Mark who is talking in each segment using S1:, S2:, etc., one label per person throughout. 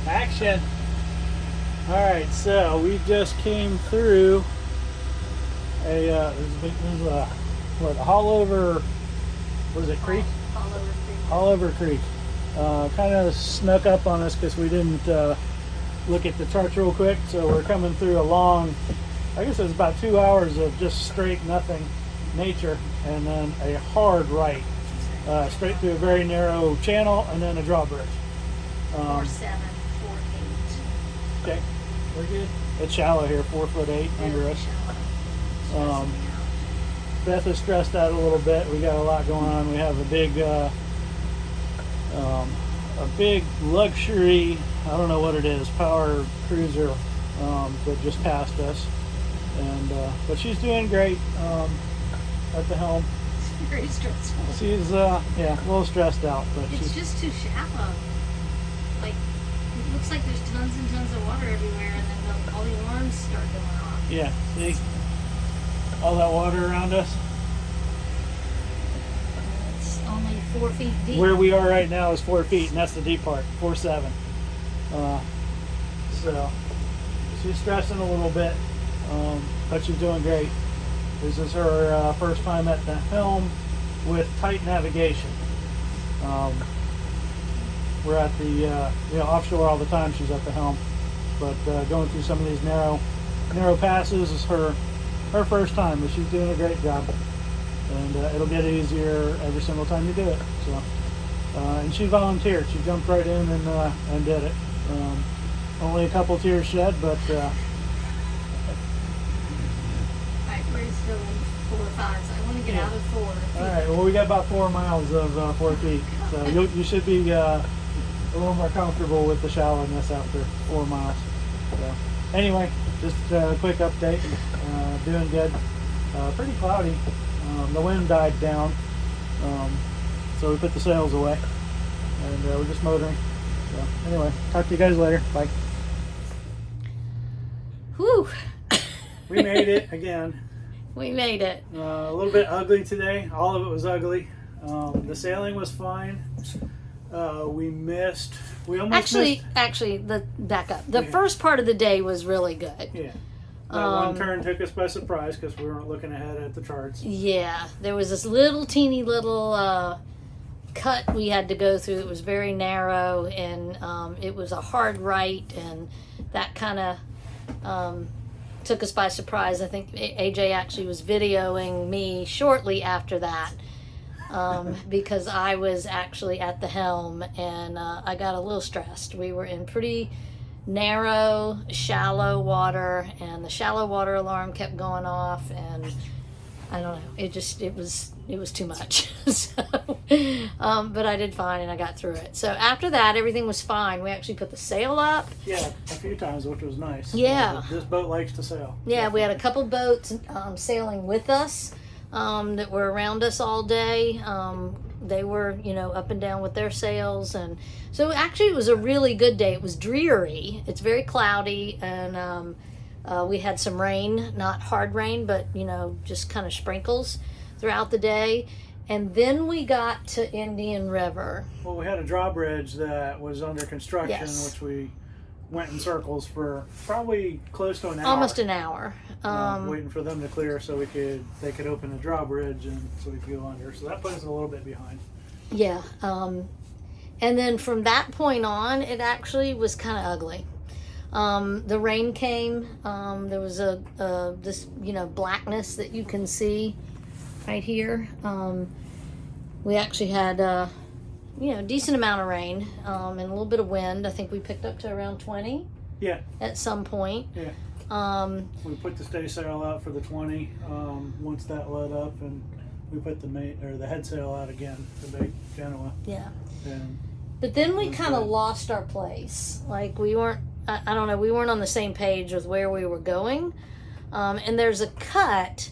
S1: Action. All right, so we just came through a what, a Haulover, what is it, creek? Haulover Creek. Kind of snuck up on us because we didn't look at the charts real quick. So we're coming through a long, I guess it was about 2 hours of just straight nothing nature, and then a hard right straight through a very narrow channel, and then a drawbridge.
S2: 4.7, 4.8.
S1: Okay, we're good. It's shallow here, 4'8" under us. Beth is stressed out a little bit. We got a lot going on. We have a big luxury, I don't know what it is, power cruiser that just passed us, and but she's doing great at the helm.
S2: It's very stressful.
S1: She's yeah, a little stressed out, but
S2: it's just too shallow. Like, it looks like there's tons and tons of water everywhere, and then all the alarms start going off.
S1: Yeah, see all that water around us.
S2: It's only 4 feet deep.
S1: Where we are right now is 4 feet, and that's the deep part, 4'7". So she's stressing a little bit, but she's doing great. This is her first time at the helm with tight navigation. We're at the offshore all the time. She's at the helm, but going through some of these narrow passes is her first time, but she's doing a great job, and it'll get easier every single time you do it. So, and she volunteered. She jumped right in and did it. Only a couple tears shed, but.
S2: We're still in 4 or 5, so I want to get out of 4.
S1: All right. Well, we got about 4 miles of 4 feet, so you should be a little more comfortable with the shallowness after 4 miles. So, anyway, just a quick update. Doing good. Pretty cloudy. The wind died down, so we put the sails away, and we're just motoring. So, anyway, talk to you guys later. Bye.
S2: Whew.
S1: We made it again.
S2: We made it.
S1: A little bit ugly today. All of it was ugly. The sailing was fine. We almost missed.
S2: Actually, back up. The first part of the day was really good.
S1: Yeah. That one turn took us by surprise because we weren't looking ahead at the charts.
S2: Yeah. There was this teeny little cut we had to go through. It was very narrow, and it was a hard right, and that kind of took us by surprise. I think AJ actually was videoing me shortly after that because I was actually at the helm, and I got a little stressed. We were in pretty narrow, shallow water, and the shallow water alarm kept going off, and I don't know, it was too much. So, but I did fine, and I got through it. So after that, everything was fine. We actually put the sail up.
S1: Yeah, a few times, which was nice.
S2: Yeah.
S1: This boat likes to sail.
S2: Yeah, we had a couple boats sailing with us that were around us all day. They were, up and down with their sails, and so actually it was a really good day. It was dreary. It's very cloudy, and we had some rain, not hard rain, but just kind of sprinkles throughout the day. And then we got to Indian River.
S1: Well, we had a drawbridge that was under construction,
S2: Yes.
S1: which we went in circles for probably close to an hour.
S2: Almost an hour.
S1: Waiting for them to clear so they could open the drawbridge, and so we could go under. So that put us a little bit behind.
S2: Yeah. And then from that point on, it actually was kind of ugly. The rain came. There was this blackness that you can see right here. We actually had a decent amount of rain and a little bit of wind. I think we picked up to around 20.
S1: Yeah.
S2: At some point.
S1: Yeah. We put the staysail out for the 20. Once that let up, and we put the head sail out again to make Genoa.
S2: Yeah.
S1: And
S2: but then we kind of lost our place. Like we weren't. I don't know. We weren't on the same page with where we were going. And there's a cut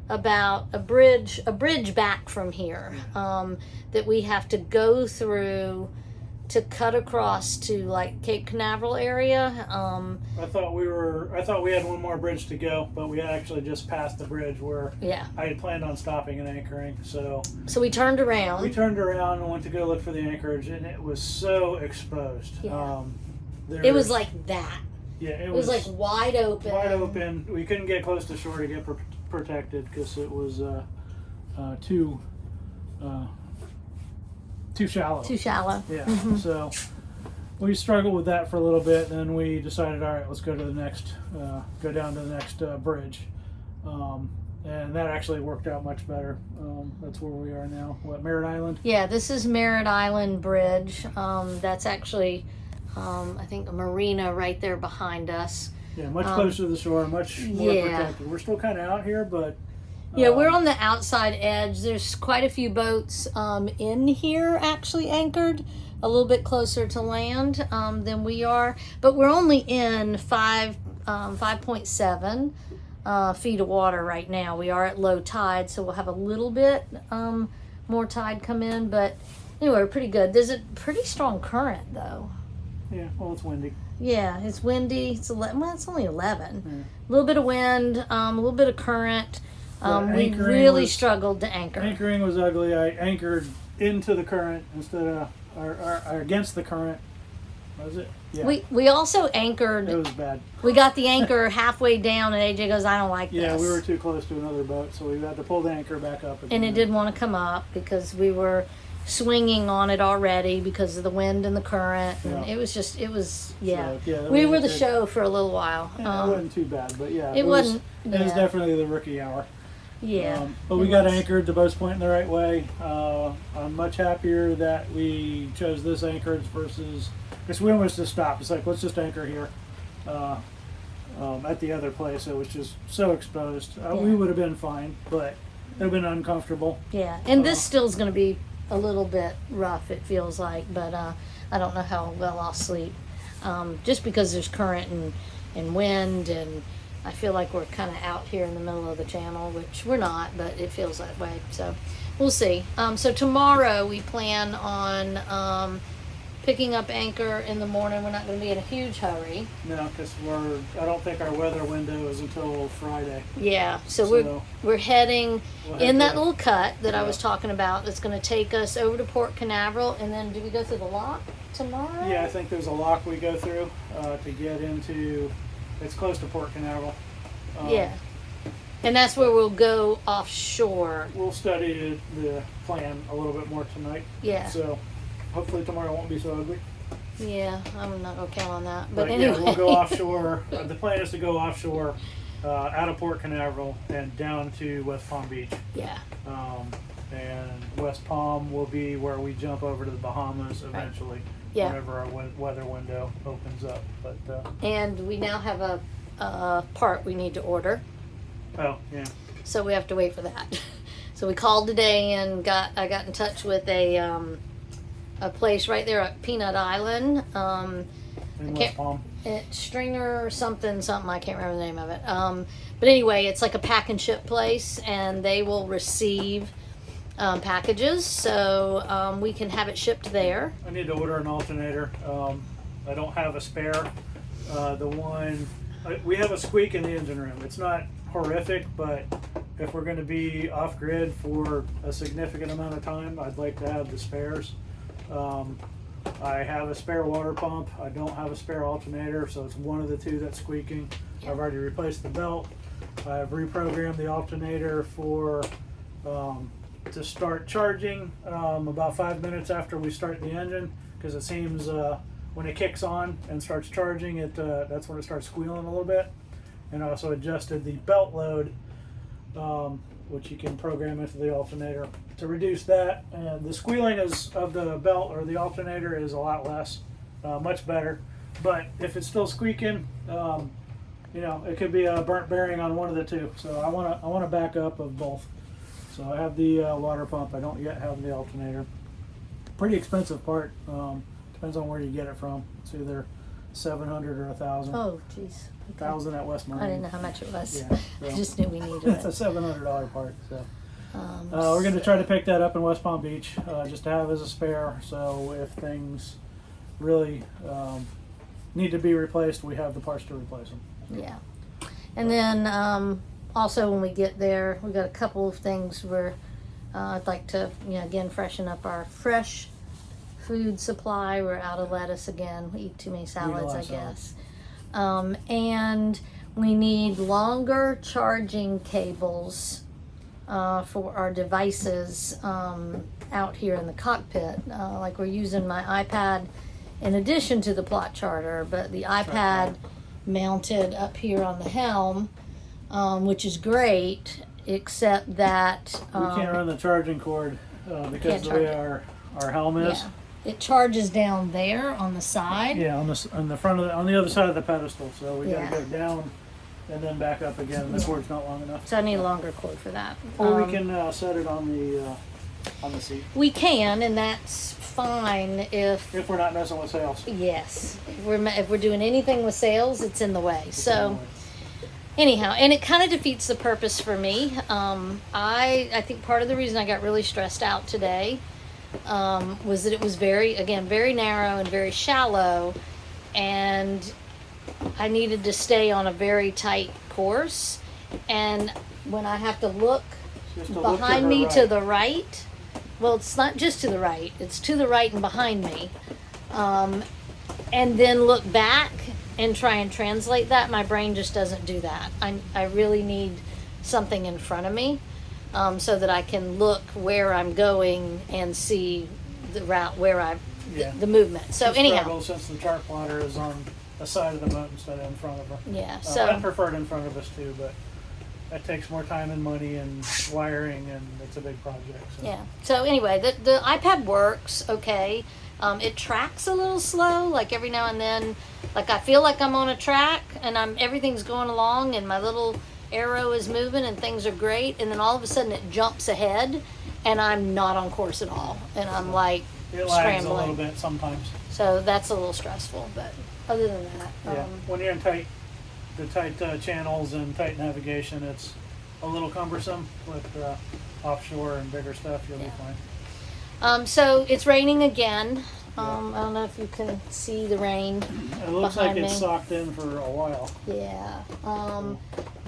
S2: about a bridge back from here that we have to go through to cut across to like Cape Canaveral area.
S1: I thought we had one more bridge to go, but we actually just passed the bridge where I had planned on stopping and anchoring. So
S2: we turned around.
S1: We turned around and went to go look for the anchorage, and it was so exposed.
S2: Yeah. It was like that.
S1: Yeah,
S2: it was like wide open.
S1: Wide open. We couldn't get close to shore to get protected because it was too shallow.
S2: Too shallow.
S1: Yeah. So we struggled with that for a little bit, and then we decided, all right, let's go to the next, go down to the next bridge, and that actually worked out much better. That's where we are now. What, Merritt Island?
S2: Yeah, this is Merritt Island Bridge. That's actually, I think, a marina right there behind us.
S1: Yeah, much closer to the shore, much more protected. We're still kind of out here, but
S2: yeah, we're on the outside edge. There's quite a few boats in here actually anchored, a little bit closer to land than we are, but we're only in 5.7 feet of water right now. We are at low tide, so we'll have a little bit more tide come in, but anyway, we're pretty good. There's a pretty strong current though.
S1: Yeah, well, it's windy.
S2: Yeah, it's windy. It's 11. Well, it's only 11. Yeah. A little bit of wind, a little bit of current. We really struggled to anchor.
S1: Anchoring was ugly. I anchored into the current instead of or against the current. Was it? Yeah.
S2: We also anchored.
S1: It was bad.
S2: We got the anchor halfway down, and AJ goes, "I don't like this."
S1: Yeah, we were too close to another boat, so we had to pull the anchor back up again.
S2: And it didn't want to come up because we were swinging on it already because of the wind and the current, and it was so, we were the show for a little while.
S1: Yeah, it wasn't too bad, but yeah,
S2: it wasn't.
S1: It was definitely the rookie hour.
S2: Yeah,
S1: but we got anchored. The boat's pointing the right way. I'm much happier that we chose this anchorage versus, because we almost just stopped. It's like, let's just anchor here. At the other place, it was just so exposed. We would have been fine, but it would have been uncomfortable.
S2: Yeah, and this still is going to be a little bit rough, it feels like, but I don't know how well I'll sleep. Just because there's current and wind, and I feel like we're kind of out here in the middle of the channel, which we're not, but it feels that way. So we'll see. So tomorrow we plan on picking up anchor in the morning. We're not going to be in a huge hurry.
S1: No, because I don't think our weather window is until Friday.
S2: Yeah, so we're heading in that little cut that I was talking about. That's going to take us over to Port Canaveral, and then do we go through the lock tomorrow?
S1: Yeah, I think there's a lock we go through to get into. It's close to Port Canaveral.
S2: Yeah, and that's where we'll go offshore.
S1: We'll study the plan a little bit more tonight.
S2: Yeah.
S1: So hopefully tomorrow won't be so ugly.
S2: Yeah, I'm not gonna count on that. But
S1: anyway,
S2: yeah,
S1: we'll go offshore. The plan is to go offshore, out of Port Canaveral and down to West Palm Beach.
S2: Yeah.
S1: And West Palm will be where we jump over to the Bahamas eventually. Right. Yeah. Whenever our weather window opens up. But
S2: and we now have a part we need to order.
S1: Oh yeah.
S2: So we have to wait for that. So we called today and I got in touch with a place right there at Peanut Island.
S1: In West Palm.
S2: Stringer something, I can't remember the name of it. But anyway, it's like a pack and ship place, and they will receive packages, so we can have it shipped there.
S1: I need to order an alternator. I don't have a spare. We have a squeak in the engine room. It's not horrific, but if we're going to be off grid for a significant amount of time, I'd like to have the spares. I have a spare water pump. I don't have a spare alternator, so it's one of the two that's squeaking. I've already replaced the belt. I've reprogrammed the alternator to start charging about 5 minutes after we start the engine, because it seems when it kicks on and starts charging, that's when it starts squealing a little bit. And I also adjusted the belt load, which you can program into the alternator to reduce that. And the squealing of the belt or the alternator is a lot less, much better. But if it's still squeaking, it could be a burnt bearing on one of the two. So I want a backup of both. So I have the water pump. I don't yet have the alternator. Pretty expensive part. Depends on where you get it from. It's either $700 or $1,000.
S2: Oh, jeez. Okay.
S1: $1,000 at West Marine.
S2: I didn't know how much it was.
S1: Yeah, so
S2: I just knew we needed
S1: it's
S2: it.
S1: a $700 part. So we're going to try to pick that up in West Palm Beach, just to have as a spare. So if things really need to be replaced, we have the parts to replace them.
S2: Yeah. And then also when we get there, we've got a couple of things where I'd like to, again, freshen up our fresh food supply. We're out of lettuce again. We eat too many salads, I guess. And we need longer charging cables for our devices out here in the cockpit. Like we're using my iPad in addition to the plot charter, but the iPad mounted up here on the helm, which is great, except that
S1: we can't run the charging cord because the way our helm is.
S2: Yeah. It charges down there on the side.
S1: Yeah, on the front of on the other side of the pedestal. So we got to go down and then back up again. And the cord's not long enough.
S2: So I need a longer cord for that.
S1: Or we can set it on the seat.
S2: We can, and that's fine if
S1: we're not messing with sails.
S2: Yes, if we're doing anything with sails, it's in the way. So anyhow, and it kind of defeats the purpose for me. I think part of the reason I got really stressed out today was that it was very narrow and very shallow, and I needed to stay on a very tight course. And when I have to look behind me to the right, well, it's not just to the right, it's to the right and behind me, and then look back and try and translate that, my brain just doesn't do that. I really need something in front of me, so that I can look where I'm going and see the route where the movement. So anyhow,
S1: since the chart plotter is on the side of the boat instead of in front of her.
S2: Yeah. So
S1: I prefer it in front of us too, but that takes more time and money and wiring, and it's a big project. So.
S2: Yeah. So anyway, the iPad works okay. It tracks a little slow, like every now and then. Like I feel like I'm on a track and everything's going along and my little arrow is moving and things are great, and then all of a sudden it jumps ahead and I'm not on course at all, and I'm like
S1: it lags
S2: scrambling
S1: a little bit sometimes.
S2: So that's a little stressful, but other than that,
S1: when you're in tight channels and tight navigation, it's a little cumbersome. With offshore and bigger stuff, you'll be fine.
S2: So it's raining again. I don't know if you can see the rain.
S1: It looks like it's socked in for a while.
S2: Yeah.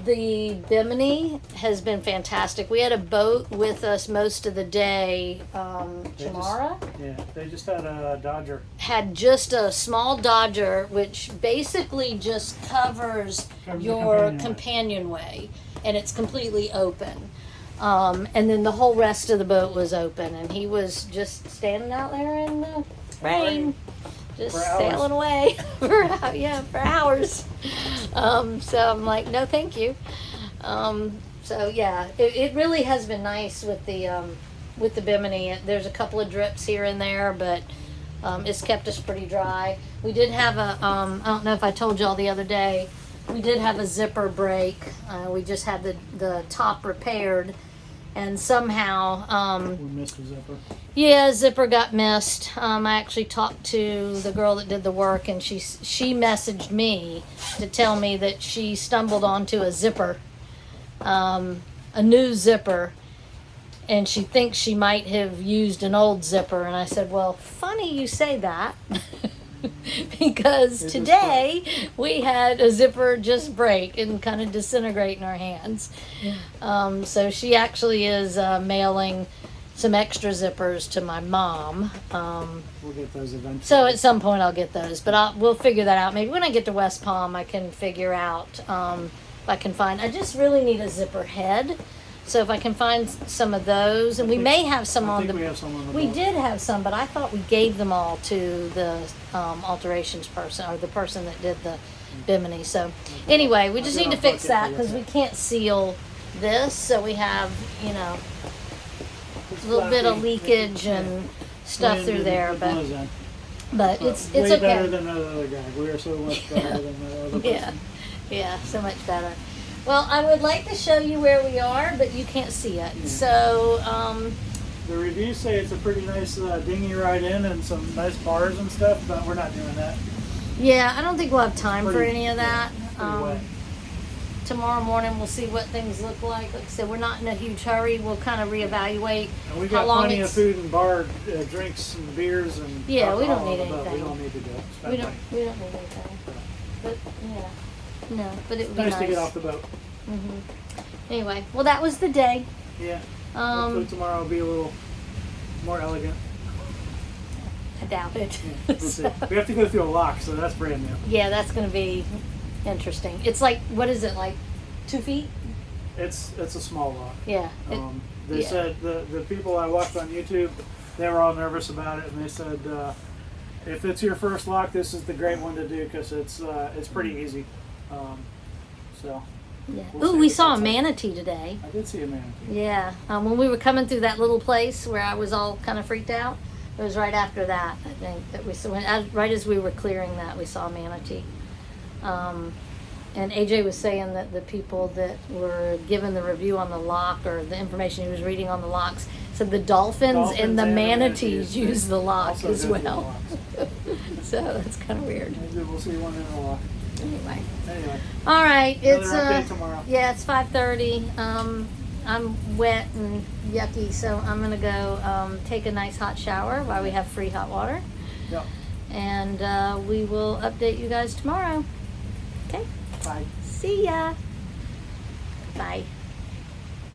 S2: The Bimini has been fantastic. We had a boat with us most of the day. Chamara?
S1: They just had a Dodger.
S2: Had just a small Dodger, which basically just covers your companionway, and it's completely open. And then the whole rest of the boat was open, and he was just standing out there in the rain, just sailing away for hours. So I'm like, no, thank you. So yeah, it really has been nice with the Bimini. There's a couple of drips here and there, but it's kept us pretty dry. We did have I don't know if I told y'all the other day, we did have a zipper break. We just had the top repaired, and somehow
S1: we missed a zipper.
S2: Yeah, zipper got missed. I actually talked to the girl that did the work, and she messaged me to tell me that she stumbled onto a zipper, a new zipper, and she thinks she might have used an old zipper. And I said, well, funny you say that. Because today we had a zipper just break and kind of disintegrate in our hands. So she actually is mailing some extra zippers to my mom.
S1: We'll get those eventually.
S2: So at some point I'll get those, but we'll figure that out. Maybe when I get to West Palm, I can figure out if I can find. I just really need a zipper head. So if I can find some of those, and we may have some on the.
S1: We have some on the
S2: We
S1: boat.
S2: did have some, but I thought we gave them all to the alterations person, or the person that did the Bimini. So anyway, we just need to fix that because we can't seal this, so we have a little bit of leakage and stuff through there, but it's
S1: way
S2: okay.
S1: Better than the other guy. We are so much better than the other person.
S2: Yeah, so much better. Well, I would like to show you where we are, but you can't see it. Yeah. So,
S1: the reviews say it's a pretty nice dinghy ride in and some nice bars and stuff, but we're not doing that.
S2: Yeah, I don't think we'll have time for any of that. Tomorrow morning we'll see what things look like. Like I said, we're not in a huge hurry. We'll kind of reevaluate
S1: and we got
S2: how long
S1: plenty of food and bar drinks and beers and
S2: we don't need
S1: anything. We
S2: anything.
S1: don't need to go.
S2: We don't need anything. But yeah. No, but it would be
S1: nice to get off the boat.
S2: Anyway, well, that was the day.
S1: Yeah. Hopefully tomorrow will be a little more elegant.
S2: doubt it.
S1: We'll see. We have to go through a lock, so that's brand new.
S2: Yeah, that's going to be interesting. It's like, what is it, like 2 feet?
S1: It's a small lock.
S2: Yeah.
S1: They said the people I watched on YouTube, they were all nervous about it, and they said if it's your first lock, this is the great one to do because it's pretty easy. So.
S2: Yeah.
S1: We'll
S2: Ooh,
S1: see
S2: we
S1: what
S2: saw a
S1: that's like.
S2: manatee today.
S1: I did see a manatee.
S2: Yeah. When we were coming through that little place where I was all kind of freaked out, it was right after that, I think, that we saw, right as we were clearing that, we saw a manatee. And AJ was saying that the people that were given the review on the lock, or the information he was reading on the locks, said the dolphins and the manatees use the lock as well. So that's kind of weird.
S1: Maybe we'll see one in the lock.
S2: Anyway.
S1: All
S2: right, it's
S1: update tomorrow.
S2: Yeah, it's 5:30. I'm wet and yucky, so I'm gonna go take a nice hot shower while we have free hot water.
S1: Yep.
S2: And we will update you guys tomorrow. Okay.
S1: Bye.
S2: See ya. Bye.